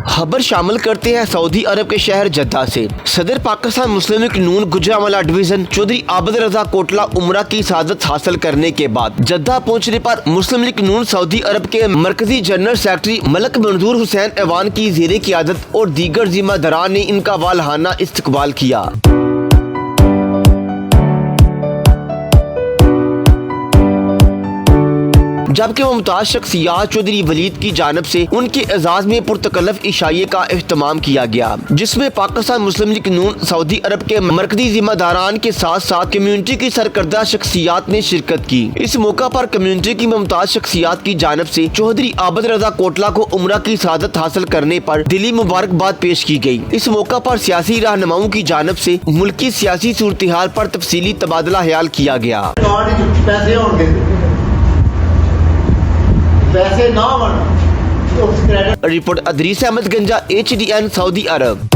खबर शामिल करते हैं सऊदी अरब के शहर जद्दा से। सदर पाकिस्तान मुस्लिम लीग नून गुजरांवाला डिवीजन चौधरी आबद रजा कोटला उमरा की शहादत हासिल करने के बाद जद्दा पहुंचने पर मुस्लिम लीग नून सऊदी अरब के मरकजी जनरल सेक्रेटरी मलक मंजूर हुसैन ऐवान की ज़ेरे क़ियादत और दीगर जिम्मेदारान ने इनका वालहाना इस्तकबाल किया। जबकि मुमताज शख्सियत चौधरी वलीद की जानब से उनके एजाज में पुरतकल्लफ इशाइये का एहतमाम किया गया, जिसमें पाकिस्तान मुस्लिम लीग नून सऊदी अरब के मरकजी जिम्मेदारान के साथ साथ कम्युनिटी की सरकर्दा शख्सियत ने शिरकत की। इस मौका पर कम्युनिटी की मुमताज शख्सियत की जानब से चौधरी आबद रजा कोटला को उमरा की शहादत हासिल करने पर दिली मुबारकबाद पेश की गयी। इस मौका पर सियासी रहनुमाओं की जानब से मुल्क की सियासी सूरत हाल पर तफसीली तबादला ख्याल किया गया। पैसे ना रिपोर्ट अदरीस अहमद गंजा, HDN सऊदी अरब।